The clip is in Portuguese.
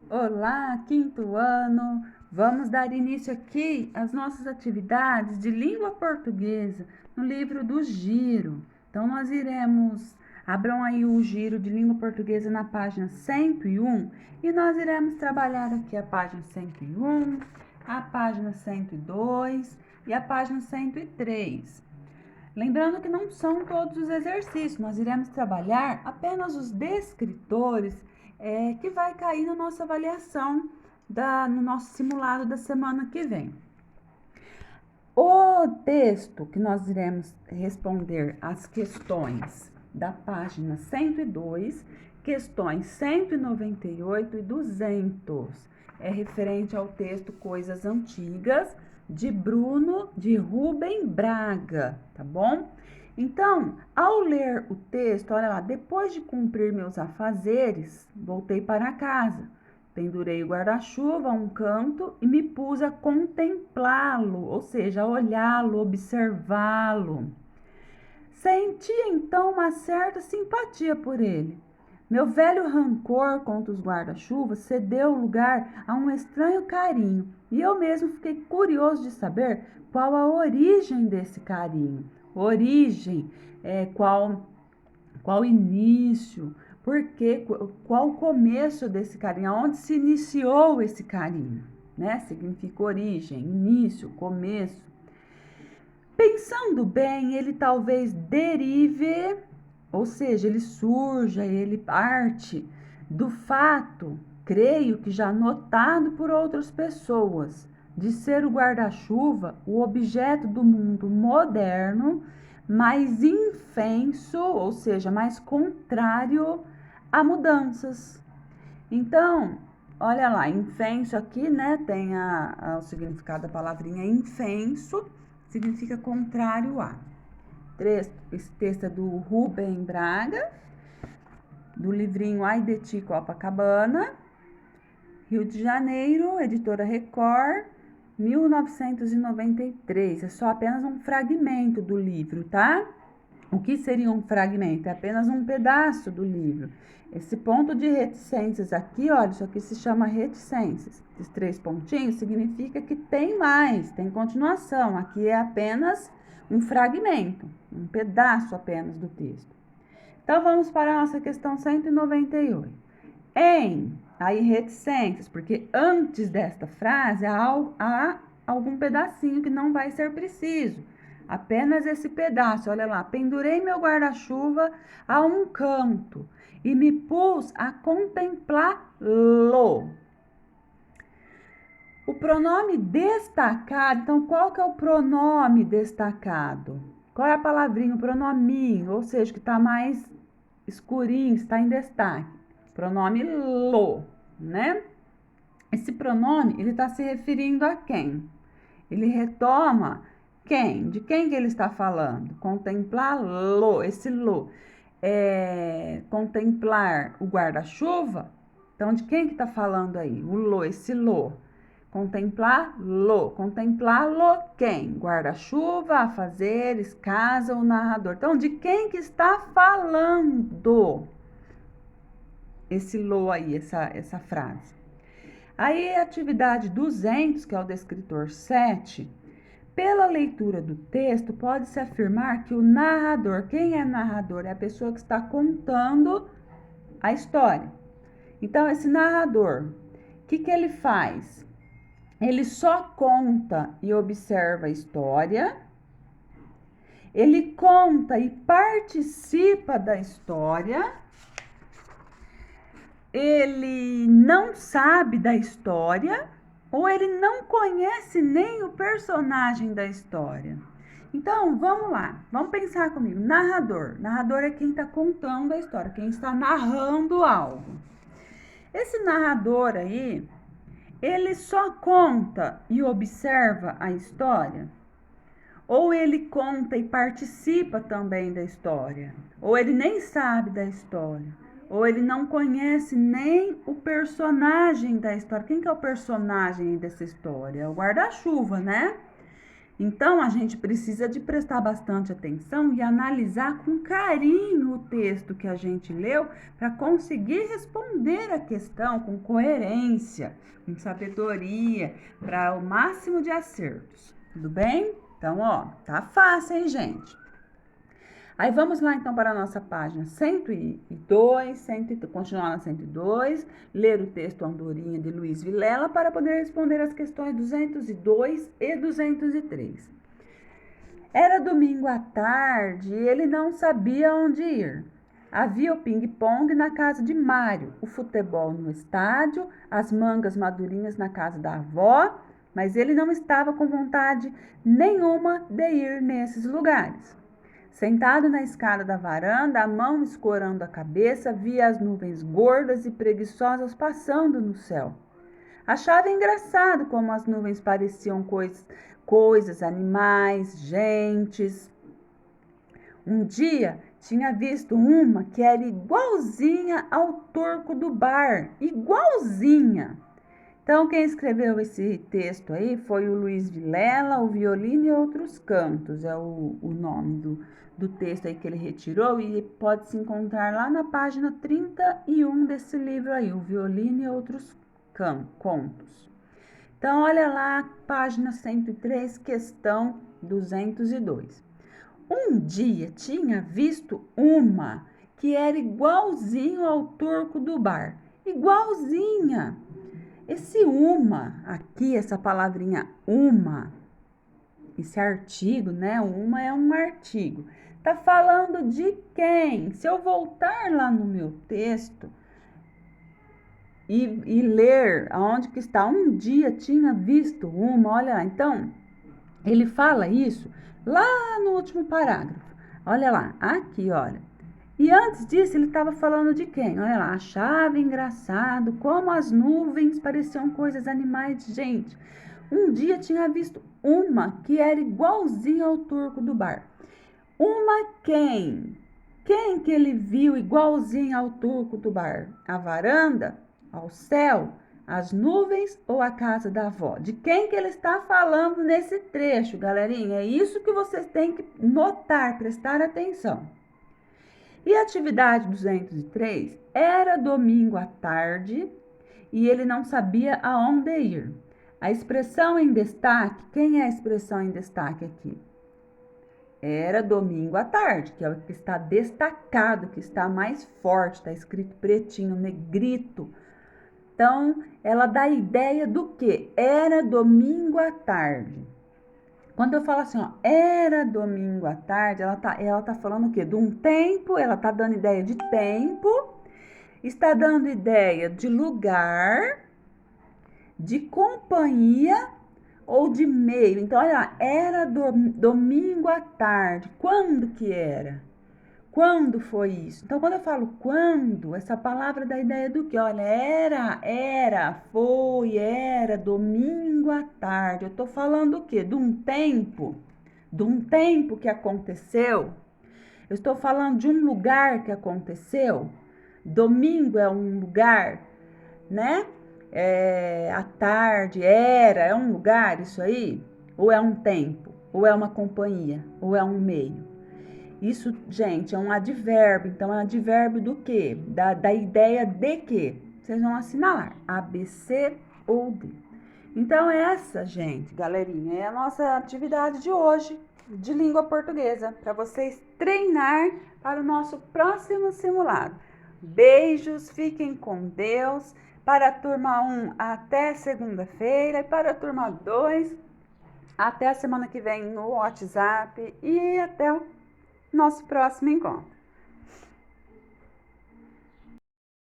Olá, quinto ano! Vamos dar início aqui às nossas atividades de língua portuguesa no livro do Giro. Então, abram aí o Giro de língua portuguesa na página 101 e nós iremos trabalhar aqui a página 101, a página 102 e a página 103. Lembrando que não são todos os exercícios, nós iremos trabalhar apenas os descritores que vai cair na nossa avaliação, no nosso simulado da semana que vem. O texto que nós iremos responder as questões da página 102, questões 198 e 200, é referente ao texto Coisas Antigas, de Bruno de Rubem Braga, tá bom? Então, ao ler o texto, olha lá, depois de cumprir meus afazeres, voltei para casa. Pendurei o guarda-chuva a um canto e me pus a contemplá-lo, ou seja, a olhá-lo, observá-lo. Senti então uma certa simpatia por ele. Meu velho rancor contra os guarda-chuvas cedeu lugar a um estranho carinho, e eu mesmo fiquei curioso de saber qual a origem desse carinho. Origem, qual início, porque qual o começo desse carinho, aonde se iniciou esse carinho, né? Significa origem, início, começo. Pensando bem, ele talvez derive, ou seja, ele surja, ele parte do fato, creio que já notado por outras pessoas, de ser o guarda-chuva o objeto do mundo moderno mais infenso, ou seja, mais contrário a mudanças. Então, olha lá, infenso aqui, né, tem o significado da palavrinha infenso, significa contrário a. Esse texto é do Rubem Braga, do livrinho Ai de Ti, Copacabana, Rio de Janeiro, editora Record, 1993. É só apenas um fragmento do livro, tá? O que seria um fragmento? É apenas um pedaço do livro. Esse ponto de reticências aqui, olha, isso aqui se chama reticências. Esses 3 pontinhos significa que tem mais, tem continuação. Aqui é apenas um fragmento, um pedaço apenas do texto. Então, vamos para a nossa questão 198. Aí reticências, porque antes desta frase há algum pedacinho que não vai ser preciso. Apenas esse pedaço, olha lá. Pendurei meu guarda-chuva a um canto e me pus a contemplá-lo. O pronome destacado, então qual que é o pronome destacado? Qual é a palavrinha, o pronominho, ou seja, que está mais escurinho, está em destaque? Pronome lo, né? Esse pronome, ele está se referindo a quem? Ele retoma quem? De quem que ele está falando? Contemplá-lo, esse lo. Contemplar o guarda-chuva? Então, de quem que está falando aí? O lo, esse lo. Contemplá-lo. Contemplá-lo quem? Guarda-chuva, afazeres, casa, o narrador. Então, de quem que está falando esse lo aí, essa frase? Aí, atividade 200, que é o descritor 7, pela leitura do texto, pode-se afirmar que o narrador, quem é narrador? É a pessoa que está contando a história. Então, esse narrador, o que ele faz? Ele só conta e observa a história, ele conta e participa da história, ele não sabe da história ou ele não conhece nem o personagem da história. Então, vamos lá, vamos pensar comigo. Narrador. Narrador é quem está contando a história, quem está narrando algo. Esse narrador aí, ele só conta e observa a história? Ou ele conta e participa também da história? Ou ele nem sabe da história? Ou ele não conhece nem o personagem da história? Quem que é o personagem dessa história? É o guarda-chuva, né? Então, a gente precisa de prestar bastante atenção e analisar com carinho o texto que a gente leu para conseguir responder a questão com coerência, com sabedoria, para o máximo de acertos. Tudo bem? Então, ó, tá fácil, hein, gente? Aí vamos lá então para a nossa página 102, continuar na 102, ler o texto Andorinha de Luiz Vilela para poder responder as questões 202 e 203. Era domingo à tarde e ele não sabia onde ir. Havia o ping-pong na casa de Mário, o futebol no estádio, as mangas madurinhas na casa da avó, mas ele não estava com vontade nenhuma de ir nesses lugares. Sentado na escada da varanda, a mão escorando a cabeça, via as nuvens gordas e preguiçosas passando no céu. Achava engraçado como as nuvens pareciam coisas, animais, gentes. Um dia tinha visto uma que era igualzinha ao Turco do bar, igualzinha. Então, quem escreveu esse texto aí foi o Luiz Vilela, o Violino e Outros Cantos, é o nome do texto aí que ele retirou e pode se encontrar lá na página 31 desse livro aí, o Violino e Outros Contos. Então, olha lá, página 103, questão 202. Um dia tinha visto uma que era igualzinho ao Turco do bar, igualzinha. Esse uma aqui, essa palavrinha uma, esse artigo, né? Uma é um artigo. Tá falando de quem? Se eu voltar lá no meu texto e ler aonde que está, um dia tinha visto uma, olha lá. Então, ele fala isso lá no último parágrafo. Olha lá, aqui, olha. E antes disso, ele estava falando de quem? Olha lá, achava engraçado como as nuvens pareciam coisas animais. Gente, um dia tinha visto uma que era igualzinha ao Turco do bar. Uma quem? Quem que ele viu igualzinho ao Turco do bar? A varanda? Ao céu? As nuvens ou a casa da avó? De quem que ele está falando nesse trecho, galerinha? É isso que vocês têm que notar, prestar atenção. E a atividade 203 era domingo à tarde e ele não sabia aonde ir. A expressão em destaque, quem é a expressão em destaque aqui? Era domingo à tarde, que é o que está destacado, que está mais forte, está escrito pretinho, negrito. Então, ela dá a ideia do que? Era domingo à tarde. Quando eu falo assim, ó, era domingo à tarde, ela tá falando o quê? De um tempo, ela tá dando ideia de tempo, está dando ideia de lugar, de companhia ou de meio. Então, olha lá, era domingo à tarde. Quando que era? Quando foi isso? Então, quando eu falo quando, essa palavra dá ideia do que? Olha, era domingo à tarde. Eu tô falando o quê? De um tempo que aconteceu. Eu estou falando de um lugar que aconteceu. Domingo é um lugar, né? À tarde, é um lugar isso aí? Ou é um tempo? Ou é uma companhia? Ou é um meio? Isso, gente, é um advérbio. Então, é um advérbio do quê? Da ideia de quê? Vocês vão assinalar A, B, C ou D. Então, essa, gente, galerinha, é a nossa atividade de hoje de língua portuguesa, para vocês treinar para o nosso próximo simulado. Beijos, fiquem com Deus. Para a turma 1, até segunda-feira. E para a turma 2, até a semana que vem no WhatsApp. E até o nosso próximo encontro.